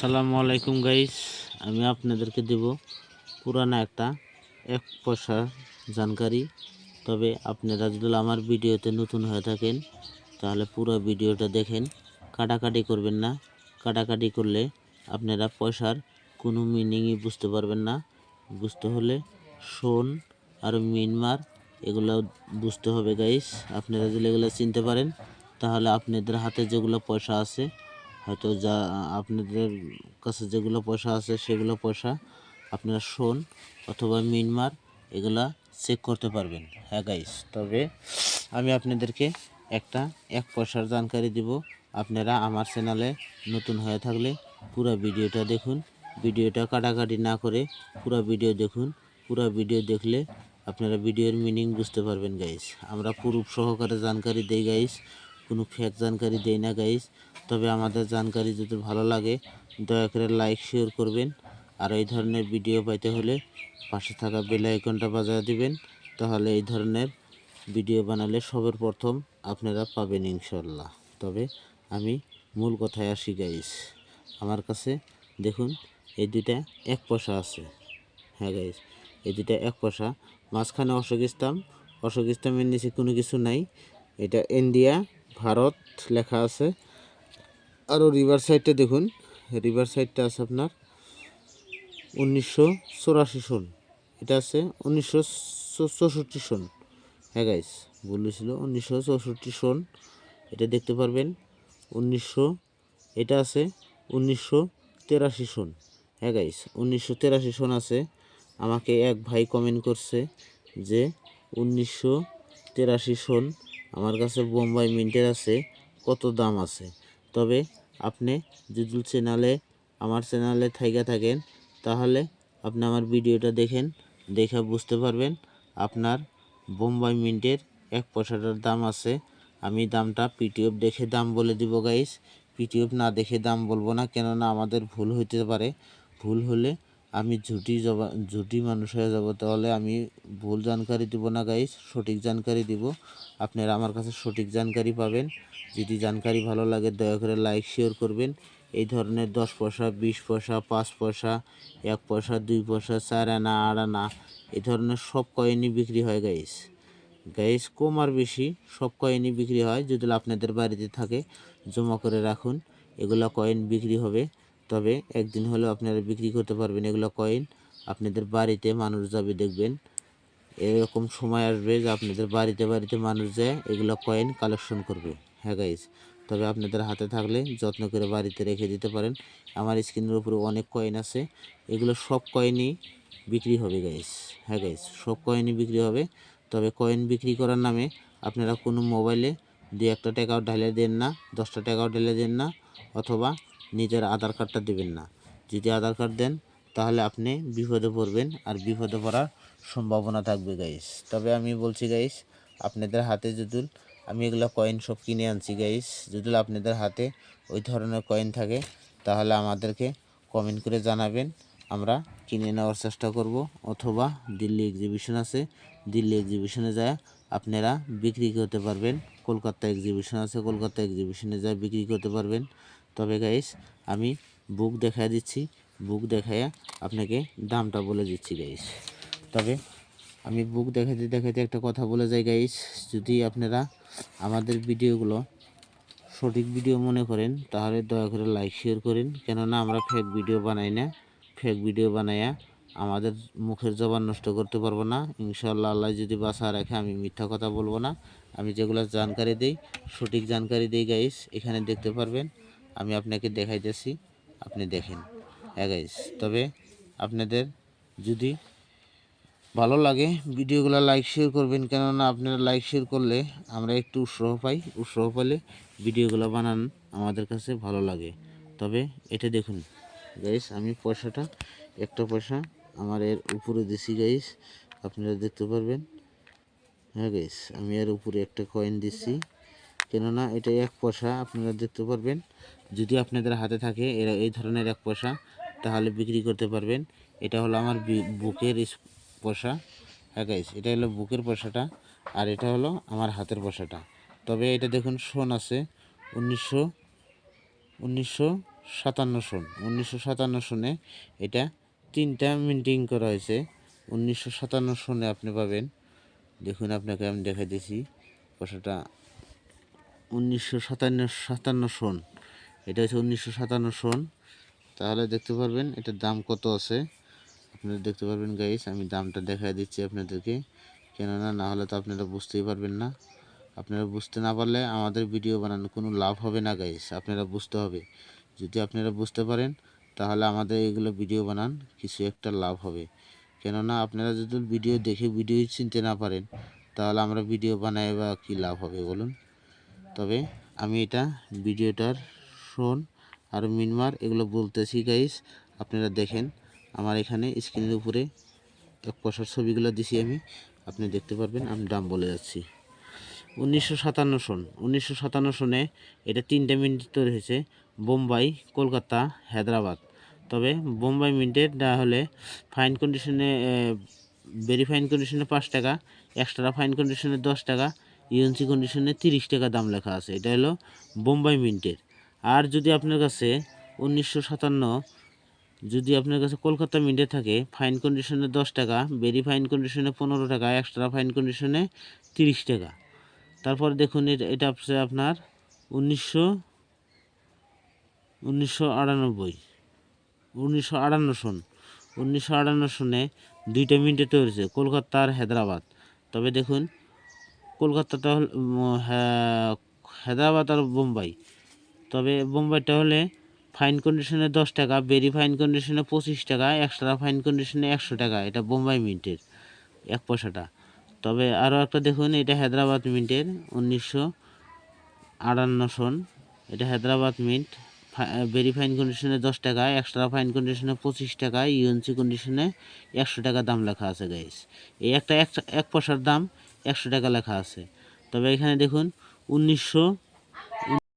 আসসালামু আলাইকুম গাইস, আমি আপনাদেরকে দেব পুরানা একটা 1 পয়সার জানকারি। তবে আপনারা যদি আমার ভিডিওতে নতুন হয়ে থাকেন তাহলে পুরো ভিডিওটা দেখেন, কাটাকাটি করবেন না। কাটাকাটি করলে আপনারা পয়সার কোনো মিনিংই বুঝতে পারবেন না। বুঝতে হলে শোন আর মিনমার এগুলো বুঝতে হবে গাইস। আপনারা যদি এগুলো চিনতে পারেন তাহলে আপনাদের হাতে যেগুলো পয়সা আছে, হয়তো যা আপনাদের কাছে যেগুলো পয়সা আছে সেগুলো পয়সা আপনারা শোন অথবা মিনমার এগুলা চেক করতে পারবেন। হ্যাঁ গাইস, তবে আমি আপনাদেরকে একটা 1 পয়সার জানকারি দিব। আপনারা আমার চ্যানেলে নতুন হয়ে থাকলে পুরো ভিডিওটা দেখুন, ভিডিওটা কাটাকাটি না করে পুরো ভিডিও দেখুন। পুরো ভিডিও দেখলে আপনারা ভিডিওর মিনিং বুঝতে পারবেন গাইস। আমরা প্রুফ সহকারে জানকারি দেই গাইস, কোনো ফেক জানকারি দেই না গাইস। তবে আমাদের জানকারি যদি ভালো লাগে দয়া করে লাইক শেয়ার করবেন। আর এই ধরনের ভিডিও পাইতে হলে পাশে থাকা বেল আইকনটা বাজিয়ে দিবেন, তাহলে এই ধরনের ভিডিও বানালে সবার প্রথম আপনারা পাবেন ইনশাল্লাহ। তবে আমি মূল কথায় আসি গাইস। আমার কাছে দেখুন এই দুইটা 1 পয়সা আছে। হ্যাঁ গাইস, এই দুইটা 1 পয়সা, মাঝখানে অশোক ইসলামের নিচে কোনো কিছু নাই। এটা ইন্ডিয়া ভারত লেখা আছে। আরও রিভার সাইডটা দেখুন, রিভার সাইডটা আছে আপনার 1984 সন, এটা আছে 1964 সন। হ্যাঁ গাইস, ভুল ছিল, 1964 সন। এটা দেখতে পারবেন 1900, এটা আছে 1983 সন। হ্যাঁ গাইস, 1983 সন আছে। আমাকে এক ভাই কমেন্ট করছে যে 1983 সন আমার কাছে বোম্বাই মিন্টের আছে, কত দাম আছে। তবে আপনি যদি আমার চ্যানেলে থাইকা থাকেন তাহলে আপনি আমার ভিডিওটা দেখেন, দেখে বুঝতে পারবেন আপনার বোম্বাই মিন্টের 1 পয়সাটার দাম আছে। আমি দামটা পিটিএফ দেখে দাম বলে দিব গাইস, পিটিএফ না দেখে দাম বলবো না, কেননা আমাদের ভুল হইতে পারে। ভুল হলে আমি ঝুটি মানুষ হয়ে যাব, তাহলে আমি ভুল জানকারি দিব না গাইস, সঠিক জানকারি দিব। আপনারা আমার কাছে সঠিক জানকারি পাবেন। যদি জানকারি ভালো লাগে দয়া করে লাইক শেয়ার করবেন। এই ধরনের 10 পয়সা, 20 পয়সা, 5 পয়সা, 1 পয়সা, 2 পয়সা, 4 আনা, 8 আনা এই ধরনের সব কয়েনই বিক্রি হয় গাইস। গাইস কম আর বেশি সব কয়েনই বিক্রি হয়। যদি আপনাদের বাড়িতে থাকে জমা করে রাখুন, এগুলো কয়েন বিক্রি হবে। তবে একদিন হলেও আপনারা বিক্রি করতে পারবেন এগুলো কয়েন। আপনাদের বাড়িতে মানুষ যাবে, দেখবেন এরকম সময় আসবে যে আপনাদের বাড়িতে বাড়িতে মানুষ যায় এগুলো কয়েন কালেকশন করবে। হ্যাঁ গাইস, তবে আপনাদের হাতে থাকলে যত্ন করে বাড়িতে রেখে দিতে পারেন। আমার স্ক্রিনের উপরে অনেক কয়েন আছে, এগুলো সব কয়েনই বিক্রি হবে গাইস। হ্যাঁ গাইস, সব কয়েনই বিক্রি হবে। তবে কয়েন বিক্রি করার নামে আপনারা কোনো মোবাইলে 2-1 টাকাও ঢেলে দেন না, 10টা টাকাও ঢেলে দেন না, অথবা নিজের আধার কার্ডটা দেবেন না। যদি আধার কার্ড দেন তাহলে আপনি বিপদে পড়বেন, আর বিপদে পড়ার সম্ভাবনা থাকবে গাইস। তবে আমি বলছি গাইস, আপনাদের হাতে যদি আমি এগুলো কয়েন সব কিনে আনছি গাইস, যদি আপনাদের হাতে ওই ধরনের কয়েন থাকে তাহলে আমাদেরকে কমেন্ট করে জানাবেন, আমরা কিনে নেওয়ার চেষ্টা করব। অথবা দিল্লি এক্সিবিশন আছে, দিল্লি এক্সিবিশনে যায় আপনারা বিক্রি করতে পারবেন। কলকাতা এক্সিবিশন আছে, কলকাতা এক্সিবিশনে যায় বিক্রি করতে পারবেন। তবে গাইস আমি বুক দেখায় দিচ্ছি, বুক দেখায় আপনাকে দামটা বলে দিচ্ছি গাইস। তবে আমি বুক দেখাতে দেখাতে একটা কথা বলে যাই গাইস, যদি আপনারা আমাদের ভিডিওগুলো সঠিক ভিডিও মনে করেন তাহলে দয়া করে লাইক শেয়ার করেন, কেননা আমরা ফেক ভিডিও বানাই না। ফেক ভিডিও বানাইয়া আমাদের মুখের জবান নষ্ট করতে পারবো না ইনশাআল্লাহ। আল্লাহ যদি বাঁচা রাখে আমি মিথ্যা কথা বলবো না। আমি যেগুলো জানকারি দেই সঠিক জানকারি দেই গাইস। এখানে দেখতে পারবেন, আমি আপনাকে দেখাইতেছি, আপনি দেখেন। হ্যাঁ গাইস, তবে আপনাদের যদি ভালো লাগে ভিডিওগুলো লাইক শেয়ার করবেন, কেননা আপনারা লাইক শেয়ার করলে আমরা একটু উৎসাহ পাই, উৎসাহ পেলে ভিডিওগুলো বানান আমাদের কাছে ভালো লাগে। তবে এটা দেখুন গাইস, আমি পয়সাটা 1 পয়সা আমার এর উপরে দিছি গাইস, আপনারা দেখতে পারবেন। হ্যাঁ গাইস, আমি এর উপরে একটা কয়েন দিচ্ছি, কেননা এটা 1 পয়সা, আপনারা দেখতে পারবেন। যদি আপনাদের হাতে থাকে এরা এই ধরনের 1 পয়সা তাহলে বিক্রি করতে পারবেন। এটা হলো আমার বুকের পয়সা। হ্যাঁ গাইস, এটা হলো বুকের পয়সাটা, আর এটা হলো আমার হাতের পয়সাটা। তবে এটা দেখুন শোন আছে 1900 সন 1957 সনে এটা 3টা মিন্টিং করা হয়েছে। 1957 সনে আপনি পাবেন, দেখুন আপনাকে আমি দেখাই দিছি পয়সাটা 1957 সন, এটা হচ্ছে 1957 সন। তাহলে দেখতে পারবেন এটার দাম কত আছে, আপনারা দেখতে পারবেন গাইস। আমি দামটা দেখাই দিচ্ছি আপনাদেরকে, কেননা না হলে তো আপনারা বুঝতেই পারবেন না। আপনারা বুঝতে না পারলে আমাদের ভিডিও বানানো কোনো লাভ হবে না গাইস, আপনারা বুঝতে হবে। যদি আপনারা বুঝতে পারেন তাহলে আমাদের এগুলো ভিডিও বানান কিছু একটা লাভ হবে। কেননা আপনারা যদি ভিডিও দেখে ভিডিও চিনতে না পারেন তাহলে আমরা ভিডিও বানাই বা কী লাভ হবে বলুন। তবে আমি এটা ভিডিওটার শোন আর মিনমার এগুলো বলতেছি গাইস, আপনারা দেখেন। আমার এখানে স্ক্রিনের উপরে এক পয়সার ছবিগুলো দিছি আমি, আপনি দেখতে পারবেন। আমি দাম বলে যাচ্ছি। 1957 সনে এটা 3টে মিনিট তৈরি হয়েছে, বোম্বাই, কলকাতা, হায়দ্রাবাদ। তবে বোম্বাই মিন্টেরটা হলে ফাইন কন্ডিশনে, ভেরি ফাইন কন্ডিশনে 5 টাকা, এক্সট্রা ফাইন কন্ডিশনে 10 টাকা, ইউএনসি কন্ডিশনে 30 টাকা দাম লেখা আছে। এটা হলো বোম্বাই মিন্টের। আর যদি আপনার কাছে 1957 যদি আপনার কাছে কলকাতা মিন্টে থাকে, ফাইন কন্ডিশনে 10 টাকা, ভেরি ফাইন কন্ডিশনে 15 টাকা, এক্সট্রা ফাইন কন্ডিশনে 30 টাকা। তারপর দেখুন এটা হচ্ছে আপনার 1958 সন। 1958 সনে 2টা মিনিটে তৈরি হয়েছে, কলকাতা আর হায়দ্রাবাদ। তবে দেখুন কলকাতাটা হল হায়দ্রাবাদ আর বোম্বাই। তবে বোম্বাইটা হলে ফাইন কন্ডিশনে 10 টাকা, ভেরি ফাইন কন্ডিশনে 25 টাকা, এক্সট্রা ফাইন কন্ডিশনে 100 টাকা। এটা বোম্বাই মিন্টের 1 পয়সাটা। তবে আরও একটা দেখুন, এটা হায়দ্রাবাদ মিন্টের 1958 সন। এটা হায়দ্রাবাদ মিন্ট, ভেরি ফাইন কন্ডিশনে 10 টাকা, এক্সট্রা ফাইন কন্ডিশনে 25 টাকা, ইউএনসি কন্ডিশনে 100 টাকা দাম লেখা আছে গাইস। এই এক পয়সার দাম 100 টাকা লেখা আছে। তবে এখানে দেখুন 1900